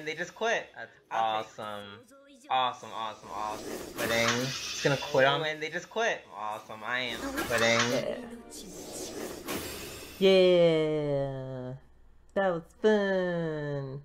and they just quit. That's awesome. Awesome. Quitting. Just gonna quit on and they just quit. Awesome. I am quitting. Yeah. That was fun.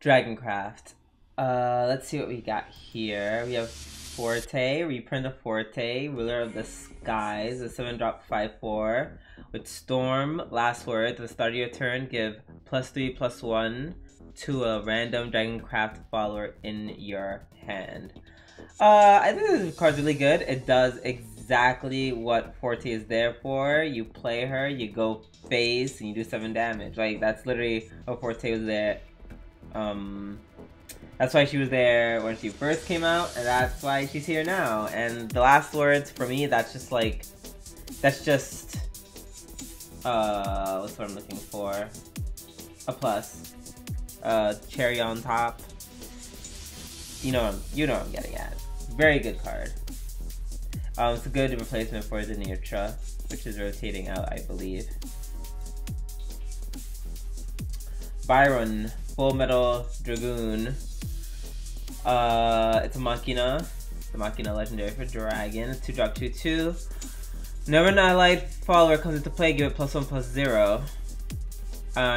Dragoncraft. Let's see what we got here. We have Forte, reprint of Forte, Ruler of the Skies, a 7-drop 5/4. With Storm, last word, at the start of your turn, give +3/+1 to a random Dragoncraft follower in your hand. I think this card's really good. It does exactly what Forte is there for. You play her, you go face, and you do 7 damage. Like, that's literally what Forte was there. That's why she was there when she first came out, and that's why she's here now. And the last words, for me, that's just like... That's just... what's what I'm looking for? A plus. Cherry on top. You know what I'm getting at. Very good card. It's a good replacement for the Nirtra, which is rotating out, I believe. Byron, Full Metal Dragoon. It's a Machina. The Machina legendary for Dragon. 2-drop 2/2. Whenever an allied follower comes into play, give it +1/+0.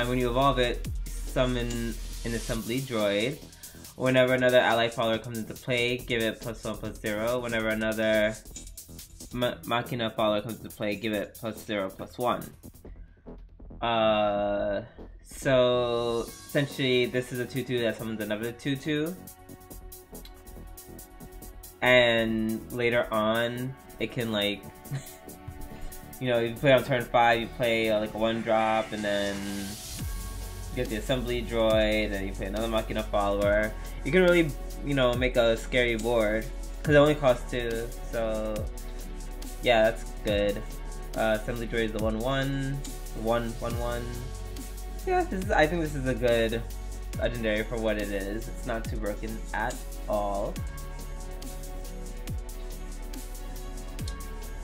When you evolve it, summon an assembly droid. Whenever another allied follower comes into play, give it +1/+0. Whenever another Machina follower comes into play, give it +0/+1. So essentially this is a 2/2 that summons another 2/2. And later on, it can like, you know, you play on turn 5, you play like a 1-drop, and then you get the assembly droid, and you play another Machina follower. You can really, you know, make a scary board, because it only costs 2, so yeah, that's good. Assembly droid is the 1/1, 1/1. Yeah, I think this is a good legendary for what it is. It's not too broken at all.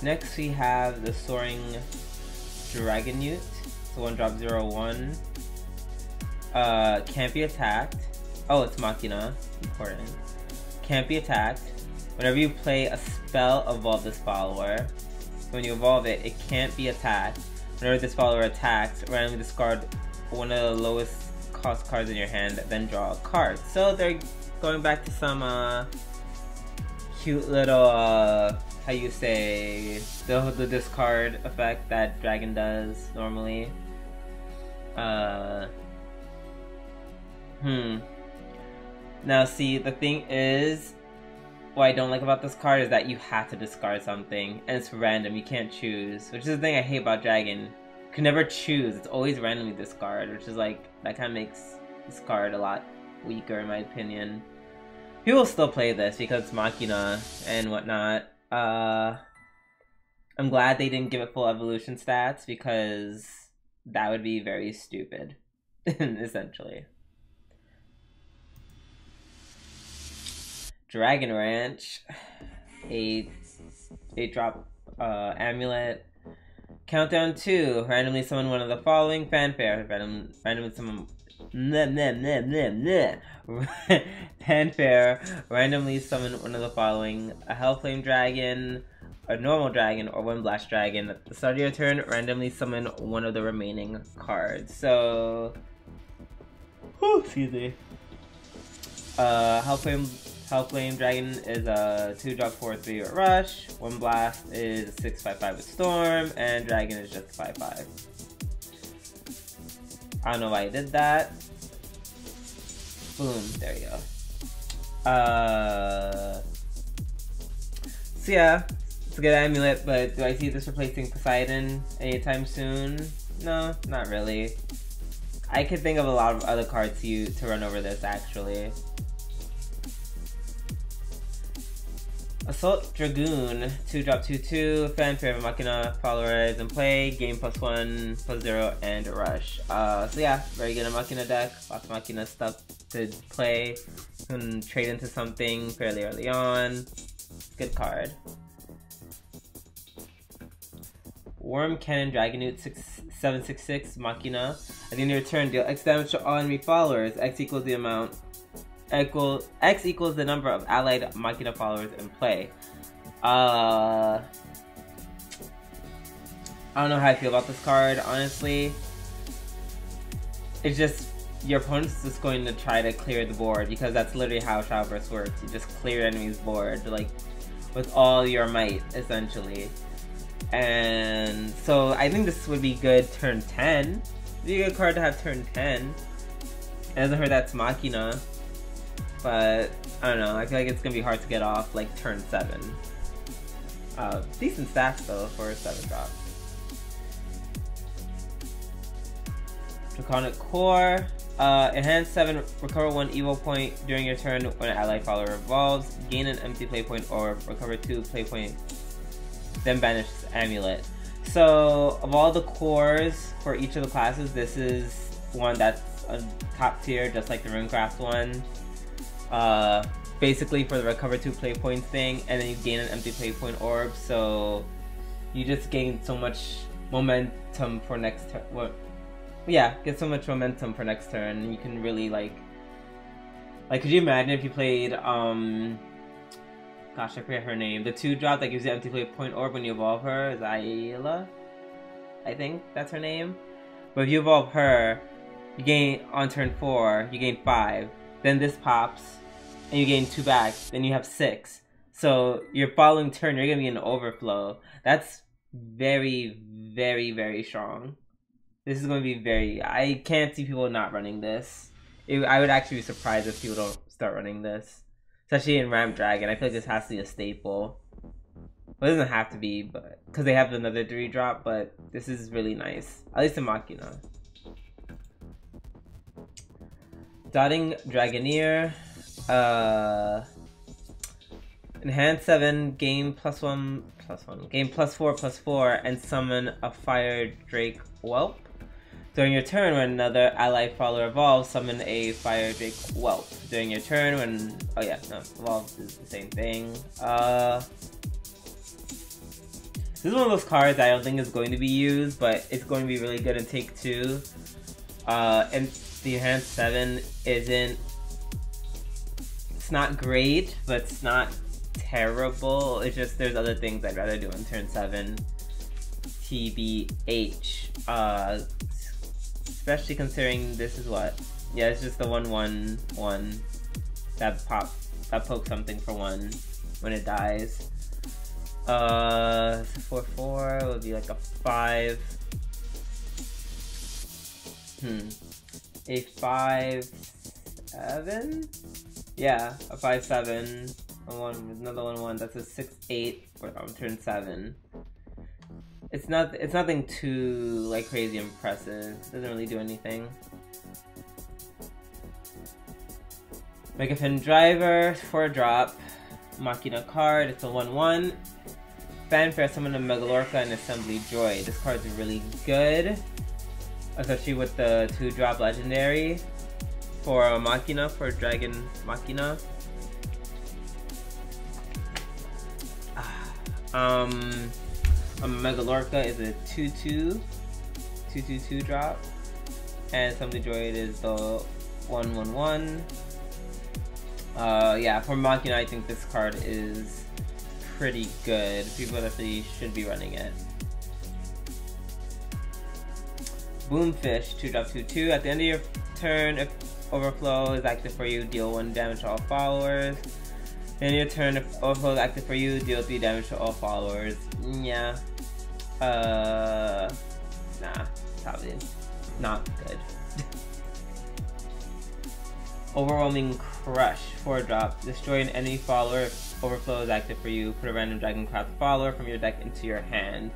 Next we have the Soaring Dragon Newt. It's a 1-drop 0/1. Can't be attacked. Oh, it's Machina. Important. Can't be attacked. Whenever you play a spell, evolve this follower. When you evolve it, it can't be attacked. Whenever this follower attacks, randomly discard one of the lowest cost cards in your hand, then draw a card. So they're going back to some cute little how you say the discard effect that Dragon does normally. Now see, the thing is, what I don't like about this card is that you have to discard something, and it's random, you can't choose, which is the thing I hate about Dragon. You can never choose, it's always randomly discard, which is like, that kind of makes this card a lot weaker in my opinion. People still play this because it's Machina and whatnot. I'm glad they didn't give it full evolution stats, because that would be very stupid, essentially. Dragon Ranch, 8-drop amulet. Countdown 2, randomly summon one of the following. Fanfare, randomly summon Fanfare, randomly summon one of the following: a Hellflame Dragon, a normal dragon, or Wind Blast Dragon. At the start of your turn, randomly summon one of the remaining cards. So, excuse me. Hellflame Dragon is a 2-drop 4/3 with Rush. Wind Blast is a 6/5/5 with Storm, and Dragon is just 5/5. I don't know why I did that. Boom, there you go. So yeah, it's a good amulet, but do I see this replacing Poseidon anytime soon? No, not really. I could think of a lot of other cards to run over this actually. Assault Dragoon, 2-drop 2/2, Fanfare of Machina, follower is in play, game +1/+0, and Rush. So yeah, very good in Machina deck, lots of Machina stuff to play, you can trade into something fairly early on, good card. Worm Cannon Dragon Newt, 766 Machina. At the end of your turn, deal X damage to all enemy followers. X equals the amount. X equals the number of allied Machina followers in play. I don't know how I feel about this card, honestly. It's just, your opponent's just going to try to clear the board, because that's literally how Shadowverse works. You just clear enemy's board, like, with all your might, essentially. And so I think this would be good turn 10. It'd be a good card to have turn 10. It doesn't hurt that's Machina, but I don't know, I feel like it's gonna be hard to get off like turn 7. Decent stats though for a 7-drop. Draconic Core. Enhance 7, recover 1 evil point during your turn when an ally follower evolves. Gain an empty play point or recover 2 play point, then banish Amulet. So, of all the cores for each of the classes, this is one that's a top tier, just like the Runecraft one. Basically for the recover 2 play points thing, and then you gain an empty play point orb, so you just gain so much momentum for next turn. Well, yeah, get so much momentum for next turn, and you can really like, could you imagine if you played, gosh, I forget her name, the 2-drop that gives you empty play point orb when you evolve her, is Ayla? I think that's her name. But if you evolve her, you gain, on turn 4, you gain 5, then this pops, and you gain 2 back, then you have 6. So your following turn, you're gonna be in overflow. That's very, very, very strong. This is going to be very... I can't see people not running this. I would actually be surprised if people don't start running this. Especially in Ramp Dragon. I feel like this has to be a staple. Well, it doesn't have to be, but because they have another 3-drop, but this is really nice. At least in Machina. Dotting Dragoneer. Enhance 7, gain +1, gain +4/+4, and summon a Fire Drake Whelp. During your turn, when another allied follower evolves, summon a Fire Drake Whelp. During your turn, when... oh yeah, no, evolves is the same thing. This is one of those cards I don't think is going to be used, but it's going to be really good in Take 2. And the Enhanced 7 isn't... it's not great, but it's not terrible. It's just there's other things I'd rather do on turn 7. TBH. Especially considering this is what? Yeah, it's just the 1/1/1 that pokes something for 1 when it dies. 4/4 would be like a 5. A 5/7? Yeah, a 5/7. Another 1/1. That's a 6/8 on turn 7. It's nothing too like crazy impressive. It doesn't really do anything. Megafin Driver, 4-drop. Machina card, it's a 1/1. Fanfare, summon a Megalorca and Assembly Droid. This card's really good. Especially with the 2-drop legendary. For Machina, for Dragon Machina. A Megalorca is a 2/2 2/2 drop, and Assembly Droid is the 1/1/1. Yeah, for Machina, I think this card is pretty good. People definitely should be running it. Boomfish, 2-drop 2/2. At the end of your turn, if Overflow is active for you, deal 1 damage to all followers. Then your turn, if Overflow is active for you, deal 3 damage to all followers. Yeah. Nah. Probably not good. Overwhelming Crush, 4-drop. Destroy an enemy follower if Overflow is active for you. Put a random Dragoncraft follower from your deck into your hand.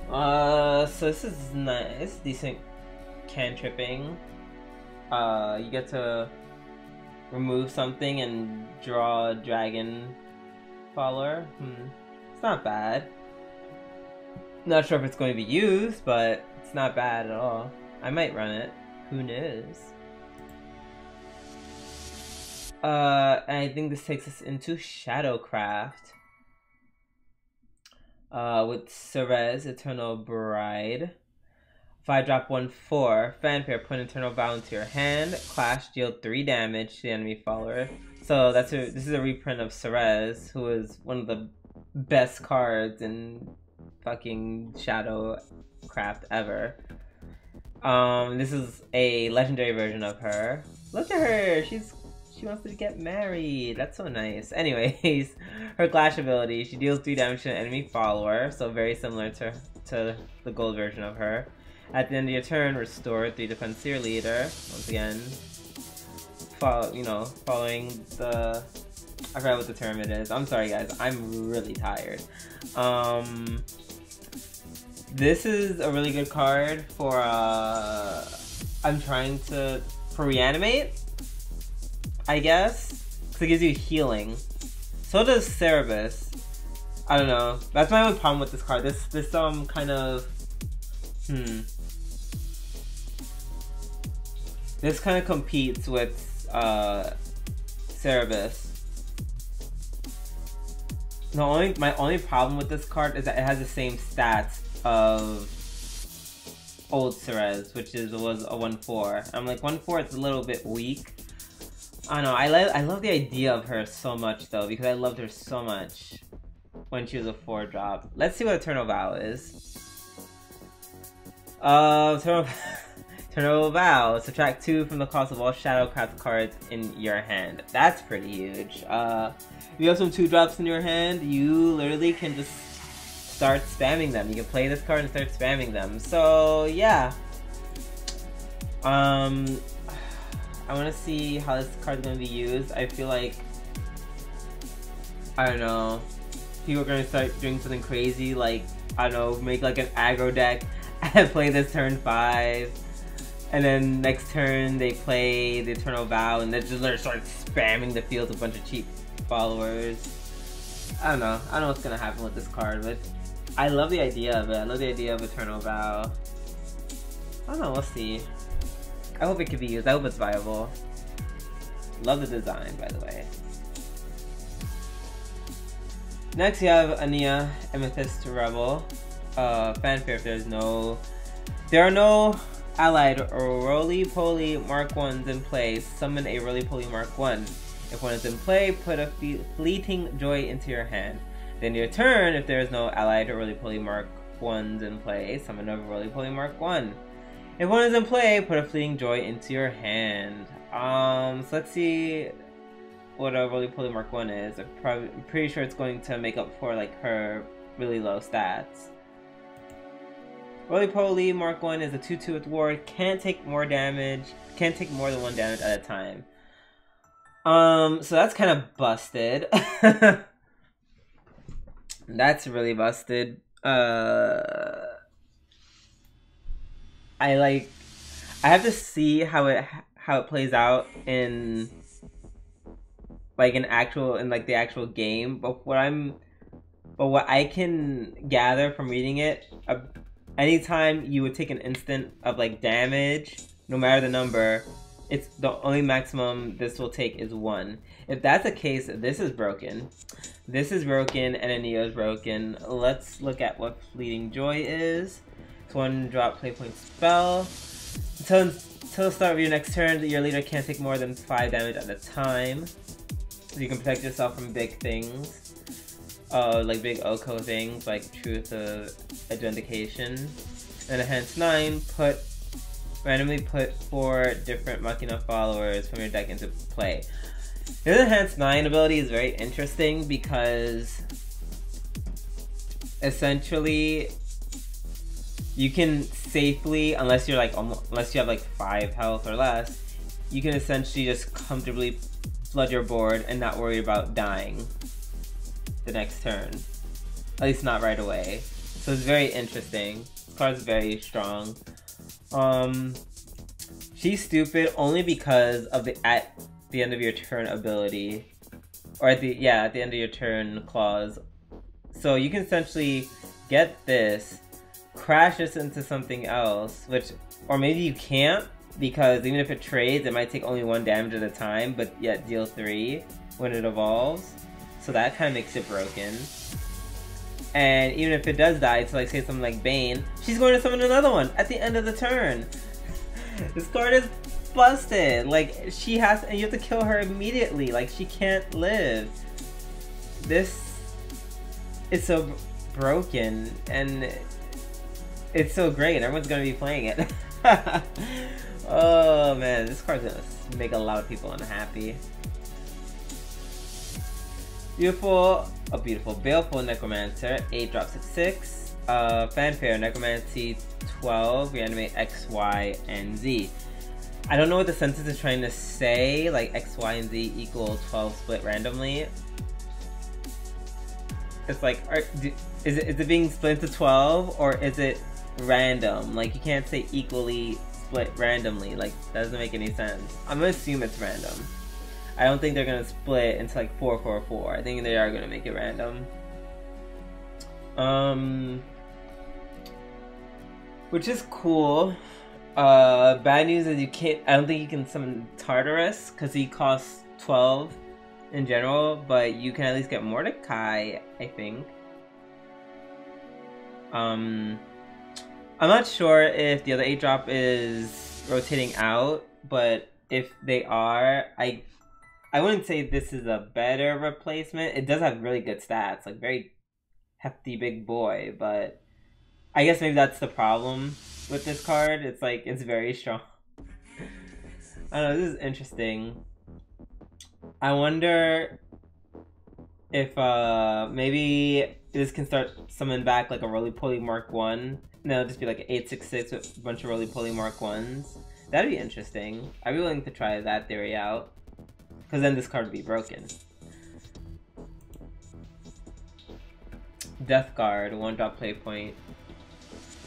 So this is nice. Decent cantripping. You get to remove something and draw a dragon follower. It's not bad. Not sure if it's going to be used, but it's not bad at all. I might run it. Who knows? And I think this takes us into Shadowcraft. With Ceres, Eternal Bride. 5-drop 1/4. Fanfare, put an Eternal Vow into your hand. Clash, deal 3 damage to the enemy follower. So this is a reprint of Ceres, who is one of the best cards in fucking Shadowcraft ever. This is a legendary version of her. Look at her! She wants to get married. That's so nice. Anyways, her Clash ability, she deals 3 damage to an enemy follower, so very similar to the gold version of her. At the end of your turn, restore 3 defense to your leader. Once again, following the... I forgot what the term it is. I'm sorry guys, I'm really tired. This is a really good card for, for reanimate, I guess, because it gives you healing. So does Shadowverse. I don't know. That's my only problem with this card. This kind of, This kind of competes with Shadowverse. My only problem with this card is that it has the same stats of old Ceres, which was a 1/4. I'm like 1/4 is a little bit weak. I don't know. I love the idea of her so much though, because I loved her so much when she was a 4-drop. Let's see what Eternal Vow is. Eternal Vow. Subtract 2 from the cost of all Shadowcraft cards in your hand. That's pretty huge. If you have some 2-drops in your hand, you literally can just start spamming them. You can play this card and start spamming them. So yeah. I want to see how this card is going to be used. I feel like, I don't know, people are going to start doing something crazy, like, I don't know, make like an aggro deck and play this turn 5. And then next turn they play the Eternal Vow and they just start spamming the field with a bunch of cheap followers. I don't know what's gonna happen with this card, but I love the idea of it. I love the idea of Eternal Vow. I don't know, we'll see. I hope it can be used. I hope it's viable. Love the design, by the way. Next we have Ania, Amethyst Rebel. Fanfare, if there are no allied or roly-poly Mark 1s in play, summon a roly-poly Mark 1. If one is in play, put a fleeting joy into your hand. Then your turn, if there is no allied or roly-poly Mark 1s in play, summon a roly-poly Mark 1. If one is in play, put a fleeting joy into your hand. So let's see what a roly-poly Mark 1 is. I'm pretty sure it's going to make up for like her really low stats. Roly-poly Mark 1 is a 2/2 with ward, can't take more damage, can't take more than 1 damage at a time. So that's kind of busted. That's really busted. I have to see how it plays out in the actual game. But what I can gather from reading it, anytime you would take an instant of like damage, no matter the number, it's the only maximum this will take is 1. If that's the case, this is broken. This is broken and Ania is broken. Let's look at what Fleeting Joy is. It's 1-drop play point spell. Until the start of your next turn, your leader can't take more than 5 damage at a time. So you can protect yourself from big things. Like big Oko things, like Truth of Identification. And enhance 9, randomly put 4 different Machina followers from your deck into play. This enhance 9 ability is very interesting because essentially you can safely, unless you have like 5 health or less, you can essentially just comfortably flood your board and not worry about dying the next turn. At least not right away. So it's very interesting. This card's very strong. She's stupid only because of the at the end of your turn ability. Or at the end of your turn clause. So you can essentially get this, crash this into something else, or maybe you can't, because even if it trades, it might take only 1 damage at a time, but yet deal 3 when it evolves. So that kind of makes it broken. And even if it does die, to like say something like Bane, she's going to summon another one at the end of the turn. This card is busted. Like, she has, and you have to kill her immediately. Like, she can't live. This is so broken, and it's so great. Everyone's gonna be playing it. Oh man, this card's gonna make a lot of people unhappy. Beautiful, a beautiful, baleful Necromancer, 8 drop 6/6. Fanfare, Necromancy 12, reanimate X, Y, and Z. I don't know what the sentence is trying to say, like X, Y, and Z equal 12 split randomly. It's like, is it being split into 12, or is it random? Like, you can't say equally split randomly. Like, that doesn't make any sense. I'm gonna assume it's random. I don't think they're gonna split into like 4, 4, 4. I think they are gonna make it random. Which is cool. Bad news is you can't. I don't think you can summon Tartarus because he costs 12 in general, but you can at least get Mordecai, I think. I'm not sure if the other 8 drop is rotating out, but if they are, I wouldn't say this is a better replacement. It does have really good stats, like very hefty big boy, but I guess maybe that's the problem with this card. It's like, it's very strong. I don't know, this is interesting. I wonder if maybe this can start summoning back like a roly-poly Mark 1. And then it'll just be like an 8/6/6 with a bunch of roly-poly Mark 1s. That'd be interesting. I'd be willing to try that theory out. Because then this card would be broken. Death Guard, 1 drop play point.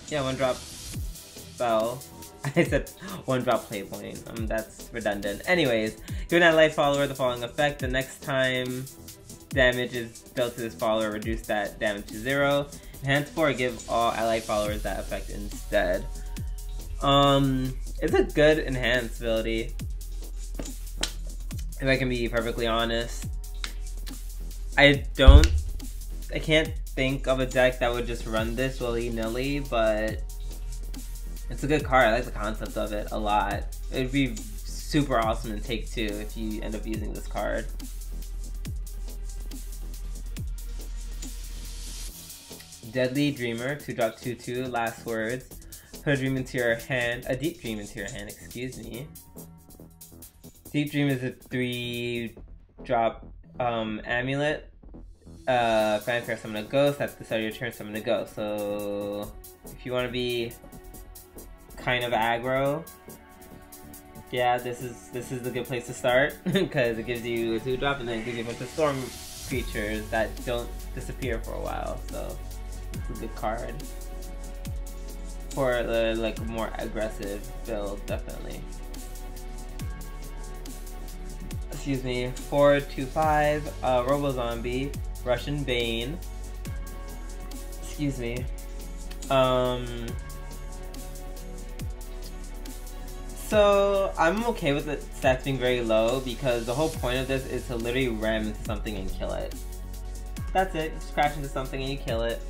Yeah, 1 drop spell. I said 1 drop play point. That's redundant. Anyways, giving that light follower the following effect. The next time damage is dealt to this follower, reduce that damage to 0. Enhance 4, give all allied followers that effect instead. It's a good enhance ability. If I can be perfectly honest. I can't think of a deck that would just run this willy-nilly, but it's a good card. I like the concept of it a lot. It would be super awesome in Take 2 if you end up using this card. Deadly Dreamer, 2 drop 2/2, last words. Put a dream into your hand, a deep dream into your hand, excuse me. Deep Dream is a 3 drop amulet. Fanfare, summon a ghost. At the start of your turn, summon a ghost. So if you want to be kind of aggro, yeah, this is a good place to start because it gives you a 2 drop and then it gives you a bunch of storm creatures that don't disappear for a while. So it's a good card for the like more aggressive build, definitely. Excuse me, 4/2/5, Robo Zombie, Russian Bane. Excuse me. So I'm okay with the stats being very low because the whole point of this is to literally ram into something and kill it. That's it. Just crash into something and you kill it.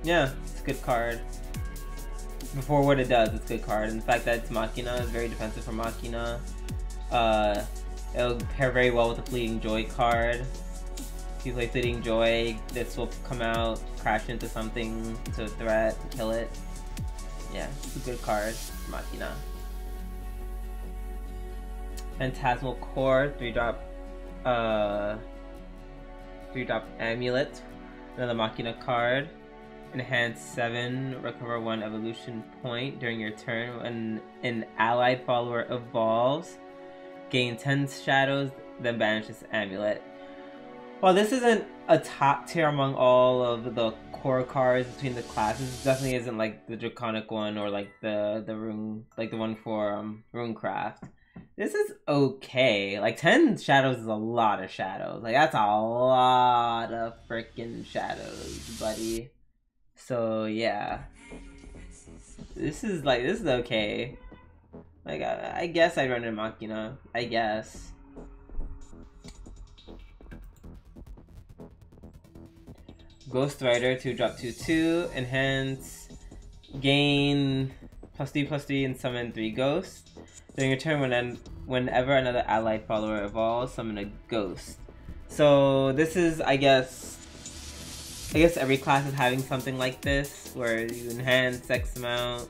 Yeah, it's a good card. Before what it does, it's a good card. And the fact that it's Machina is very defensive for Machina. It'll pair very well with the Fleeting Joy card. If you play Fleeting Joy, this will come out, crash into something, into a threat, kill it. Yeah, it's a good card for Machina. Phantasmal Core, 3 drop Amulet, another Machina card. Enhance 7, recover 1 evolution point during your turn when an allied follower evolves. Gain 10 shadows, then banish this amulet. While this isn't a top tier among all of the core cards between the classes, it definitely isn't like the Draconic one or like the rune, like the one for Runecraft. This is okay. Like 10 shadows is a lot of shadows. Like that's a lot of freaking shadows, buddy. So yeah, this is okay. Like I guess I'd run in Machina. I guess. Ghost Rider, 2 drop 2/2, enhance, gain +3/+3 and summon 3 ghosts. During your turn, whenever another allied follower evolves, summon a ghost. So this is, I guess every class is having something like this, where you enhance X amount,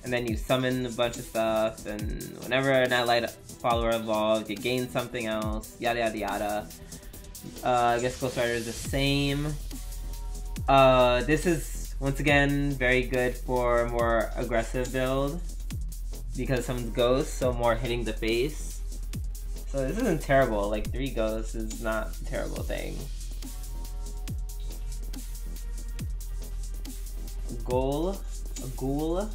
and then you summon a bunch of stuff, and whenever an allied follower evolves, you gain something else, yada yada yada. I guess Ghost Rider is the same. This is, once again, very good for more aggressive build, because someone's ghost, so more hitting the face. So this isn't terrible, like 3 ghosts is not a terrible thing. A ghoul,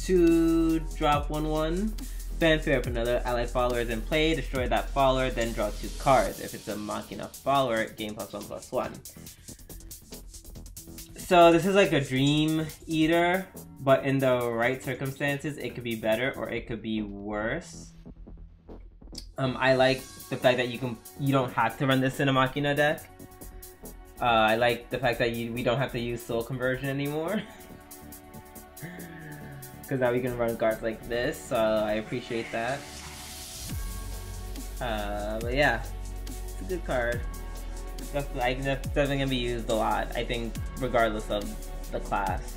2 drop 1/1. Fanfare, if another allied follower is in play, destroy that follower, then draw 2 cards. If it's a Machina follower, gain +1/+1. So this is like a Dream Eater, but in the right circumstances, it could be better or it could be worse. I like the fact that you don't have to run this in a Machina deck. I like the fact that we don't have to use Soul Conversion anymore. Because now we can run cards like this, so I appreciate that. But yeah, it's a good card. Definitely gonna be used a lot, I think, regardless of the class.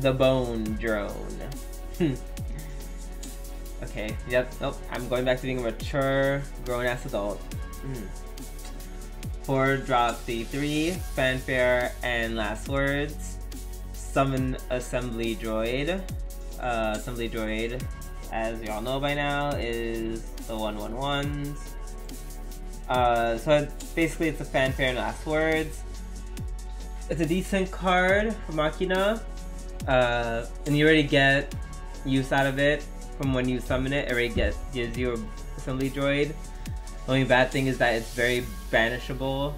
The Bone Drone. Okay, yep, nope, I'm going back to being a mature, grown-ass adult. 4 drop 3/3, Fanfare, and Last Words. Summon Assembly Droid. Assembly Droid, as you all know by now, is the 1/1/1s. So basically it's a Fanfare and Last Words. It's a decent card for Machina, and you already get use out of it from when you summon it. It already gives you an Assembly Droid. The only bad thing is that it's very banishable,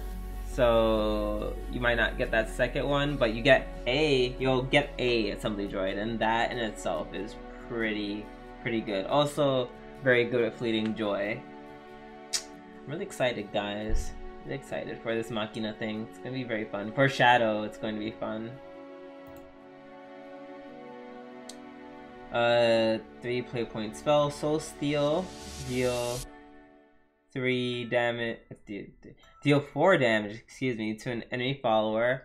so you might not get that second one, but you'll get a Assembly Droid, and that in itself is pretty good. Also, very good at Fleeting Joy. I'm really excited, guys. Really excited for this Machina thing. It's gonna be very fun. For Shadow, it's going to be fun. 3 play point spell, Soul Steal, deal 3 damage, deal 4 damage, excuse me, to an enemy follower,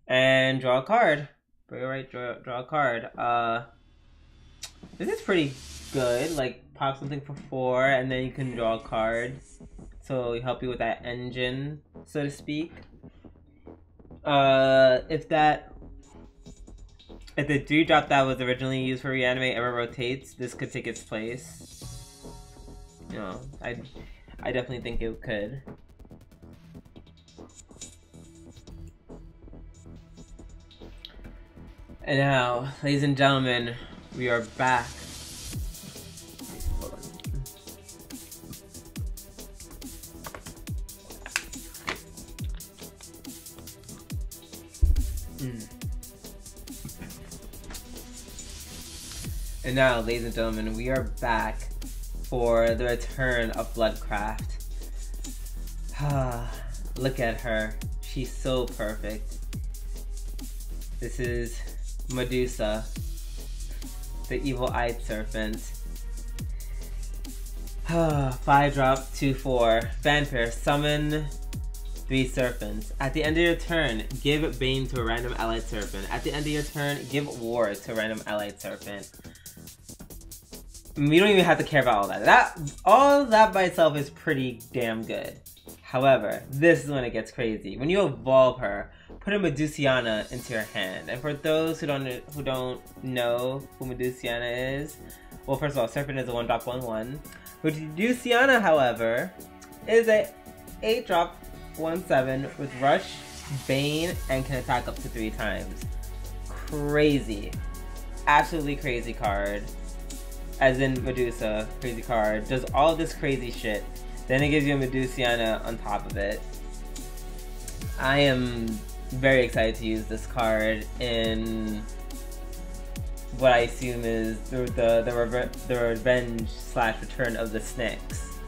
and draw a card. Very right, draw a card. This is pretty good. Like, pop something for 4, and then you can draw a card. So it help you with that engine, so to speak. If the 3 drop that was originally used for Reanimate ever rotates, this could take its place. You know, I definitely think it could. And now, ladies and gentlemen, we are back. And now, ladies and gentlemen, we are back for the return of Bloodcraft. Look at her. She's so perfect. This is Medusa, the evil-eyed serpent. 5 drop, 2/4. Fanfare, summon 3 serpents. At the end of your turn, give Bane to a random allied serpent. At the end of your turn, give War to a random allied serpent. We don't even have to care about all that. All that by itself is pretty damn good. However, this is when it gets crazy. When you evolve her, put a Medusiana into your hand. And for those who don't know who Medusiana is, well, first of all, Serpent is a 1 drop 1/1. Medusiana, however, is a 8 drop 1/7 with Rush, Bane, and can attack up to 3 times. Crazy. Absolutely crazy card. As in Medusa, crazy card. Does all this crazy shit. Then it gives you a Medusiana on top of it. I am very excited to use this card in what I assume is the revenge / return of the Snicks.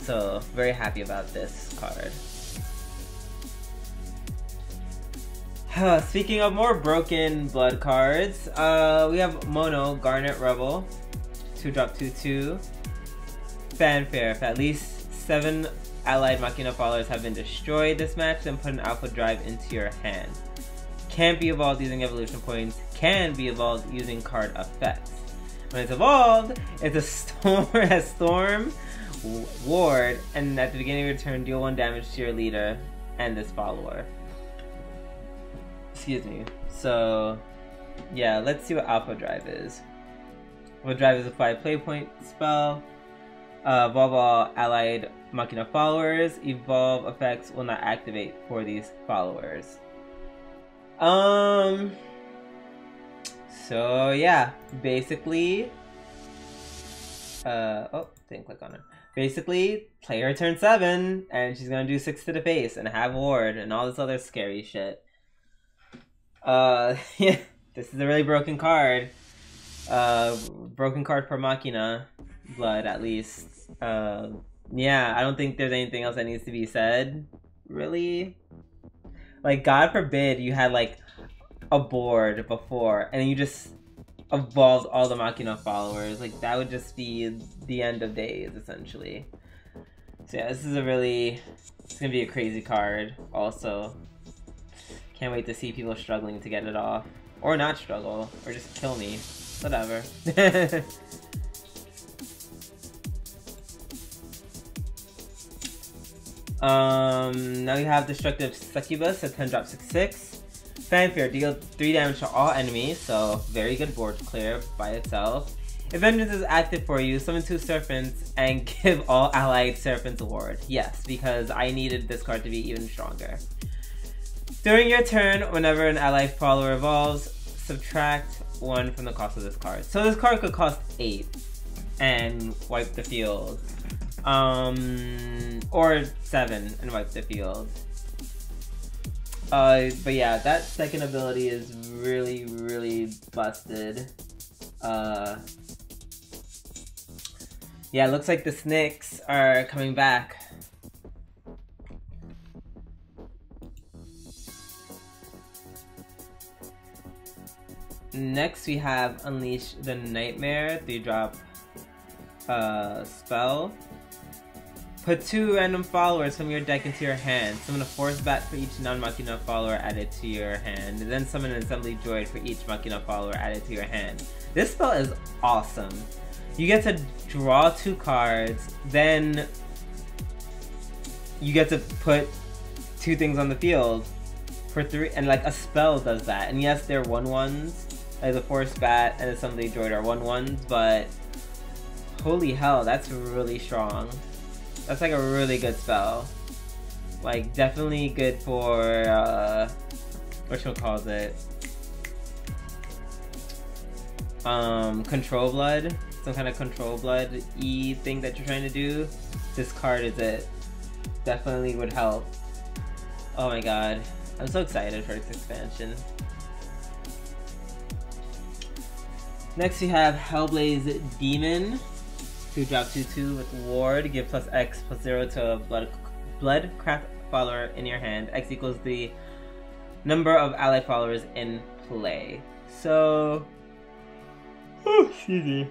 So very happy about this card. Speaking of more broken blood cards, we have Mono, Garnet Rebel, 2-drop 2/2. Fanfare. If at least 7 allied Machina followers have been destroyed this match, then put an Alpha Drive into your hand. Can't be evolved using evolution points, can be evolved using card effects. When it's evolved, it's a storm ward, and at the beginning of your turn, deal 1 damage to your leader and this follower. Excuse me. So, yeah, let's see what Alpha Drive is. Alpha Drive is a 5 play point spell. Evolve all allied Machina followers. Evolve effects will not activate for these followers. So yeah, basically, didn't click on her. Basically, play her turn 7, and she's gonna do 6 to the face and have ward and all this other scary shit. Yeah, this is a really broken card. Broken card for Machina blood, at least. Yeah, I don't think there's anything else that needs to be said, really. Like, God forbid you had, like, a board before, and then you just evolved all the Machina followers. Like, that would just be the end of days, essentially. So yeah, this is it's gonna be a crazy card, also. Can't wait to see people struggling to get it off. Or not struggle, or just kill me. Whatever. Now we have Destructive Succubus at 10-drop 6/6. Fanfare, deal 3 damage to all enemies, so very good board clear by itself. If Vengeance is active for you, summon 2 Serpents and give all allied Serpents a ward. Yes, because I needed this card to be even stronger. During your turn, whenever an allied follower evolves, subtract 1 from the cost of this card. So this card could cost 8 and wipe the field. Or 7 and wipe the field. But yeah, that second ability is really, really busted. Yeah, it looks like the Snicks are coming back. Next we have Unleash the Nightmare, 3-drop spell. Put 2 random followers from your deck into your hand. Summon a Force Bat for each non-Machina follower added to your hand. And then summon an Assembly Droid for each Machina follower added to your hand. This spell is awesome. You get to draw 2 cards, then you get to put 2 things on the field for 3, and like a spell does that. And yes, they're 1/1s, like the Force Bat and Assembly Droid are 1/1s, but holy hell, that's really strong. That's like a really good spell. Like, definitely good for, whatchamacallit? Control blood. Some kind of control blood-y thing that you're trying to do. This card is it. Definitely would help. Oh my god. I'm so excited for this expansion. Next we have Hellblaze Demon. 2-drop 2/2 with ward. Give +X/+0 to a Bloodcraft follower in your hand. X equals the number of allied followers in play. So, excuse me.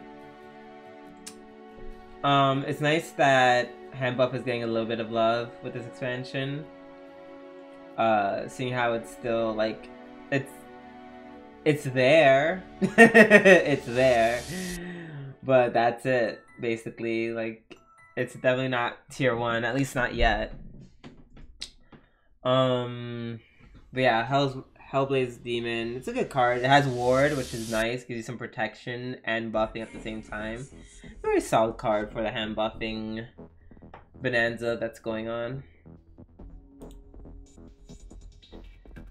It's nice that hand buff is getting a little bit of love with this expansion. Seeing how it's still like it's there. It's there. But that's it, basically. Like, it's definitely not tier 1, at least not yet. But yeah, Hellblaze Demon. It's a good card. It has ward, which is nice. Gives you some protection and buffing at the same time. Very solid card for the hand buffing bonanza that's going on.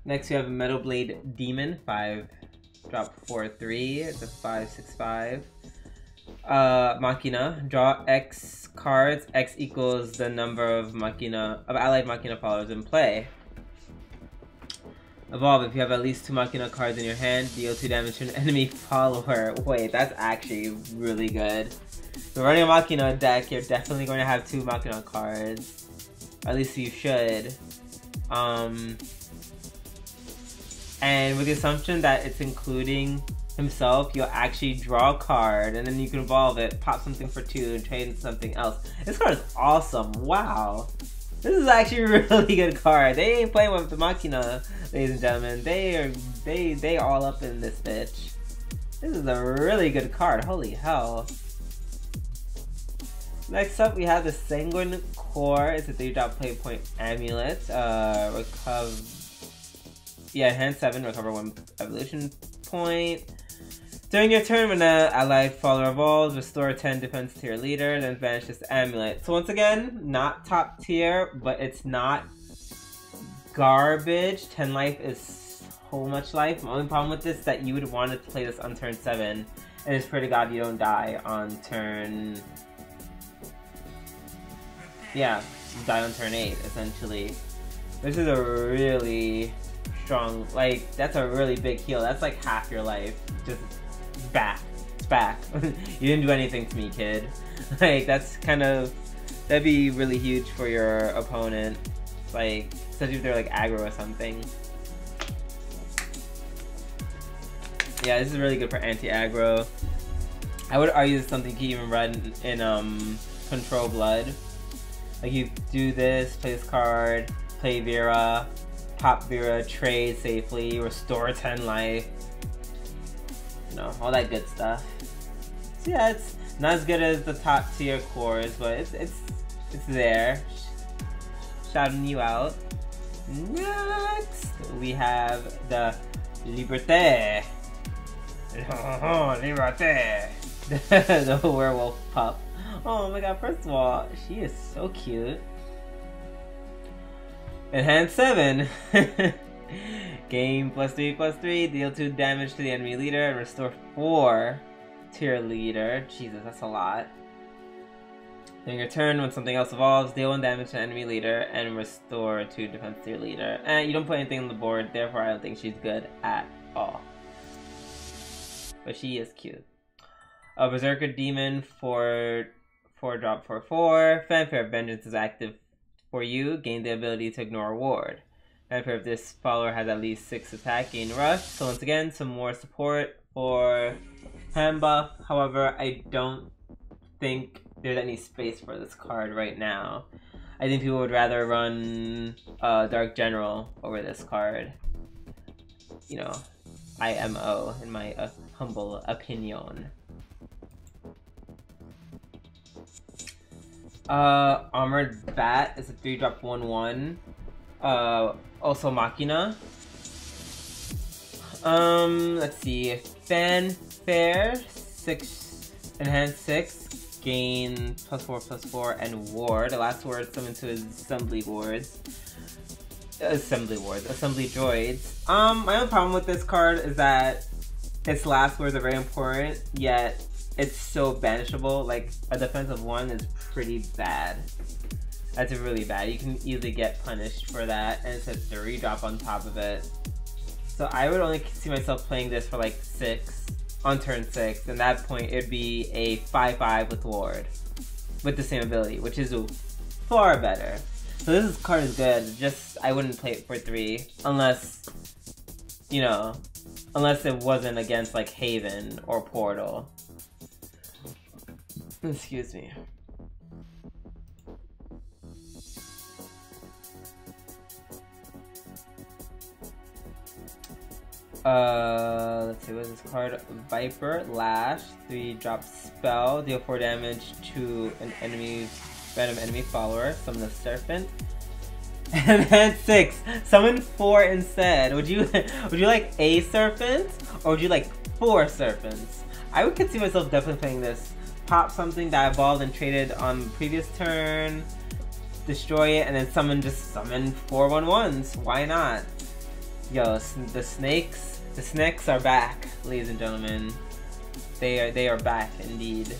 Next, we have Metal Blade Demon. 5-drop 4/3. It's a 5/6/5. Machina. Draw X cards. X equals the number of allied Machina followers in play. Evolve. If you have at least 2 Machina cards in your hand, deal 2 damage to an enemy follower. Wait, that's actually really good. If you're running a Machina deck, you're definitely going to have 2 Machina cards. At least you should. And with the assumption that it's including himself, you'll actually draw a card, and then you can evolve it, pop something for 2, and trade into something else. This card is awesome. Wow. This is actually a really good card. They ain't playing with the Machina, ladies and gentlemen. They all up in this bitch. This is a really good card. Holy hell. Next up, we have the Sanguine Core. It's a 3-drop play point amulet. Hand 7, recover 1 evolution point. During your turn, when an allied follower evolves, restore 10 defense to your leader, then banish this amulet. So once again, not top tier, but it's not garbage. 10 life is so much life. My only problem with this is that you would want to play this on turn 7, and it's pretty god you don't die on turn... Yeah, you die on turn 8, essentially. This is a really strong, like, that's a really big heal. That's like half your life. Just back. It's back. You didn't do anything to me, kid. Like, that's kind of, that'd be really huge for your opponent. Like, especially if they're like aggro or something. Yeah, this is really good for anti-aggro. I would argue this is something you can even run in Control Blood. Like, you do this, play this card, play Vera, pop Vera, trade safely, restore 10 life. You know, all that good stuff. So yeah, it's not as good as the top tier cores, but it's there. Shouting you out. Next, we have the Liberté. Liberté. The werewolf pup. Oh my god, first of all, she is so cute. In hand 7, gain +3/+3, deal 2 damage to the enemy leader, and restore 4 to your leader. Jesus, that's a lot. During your turn, when something else evolves, deal 1 damage to the enemy leader, and restore 2 defense to your leader. And you don't put anything on the board, therefore I don't think she's good at all. But she is cute. A Berserker Demon for 4-drop 4/4. Fanfare of Vengeance is active for you. Gain the ability to ignore a ward. Fanfare, if this follower has at least 6 attack, gain rush. So once again, some more support for hand buff. However, I don't think there's any space for this card right now. I think people would rather run Dark General over this card. You know, IMO, in my humble opinion. Armored Bat is a 3-drop 1/1. Also Machina. Let's see. Fanfare, 6, enhanced 6, gain +4/+4, and ward. The last word summoned to his assembly wards. Assembly droids. My only problem with this card is that its last words are very important, yet it's so banishable. Like, a defensive 1 is pretty bad. That's really bad. You can easily get punished for that, and it's a 3-drop on top of it. So I would only see myself playing this for like 6 on turn 6, and at that point it'd be a 5/5 with ward with the same ability, which is far better. So this card is good, just I wouldn't play it for 3 unless, you know, unless it wasn't against like Haven or Portal. Excuse me. Let's see, what is this card? Viper, Lash, 3-drop spell, deal 4 damage to an random enemy follower, summon a serpent. And then 6, summon 4 instead. Would you like a serpent, or would you like 4 serpents? I could see myself definitely playing this. Pop something that evolved and traded on the previous turn, destroy it, and then summon 4 1/1s. Why not? Yo, the snakes are back, ladies and gentlemen. They are back indeed.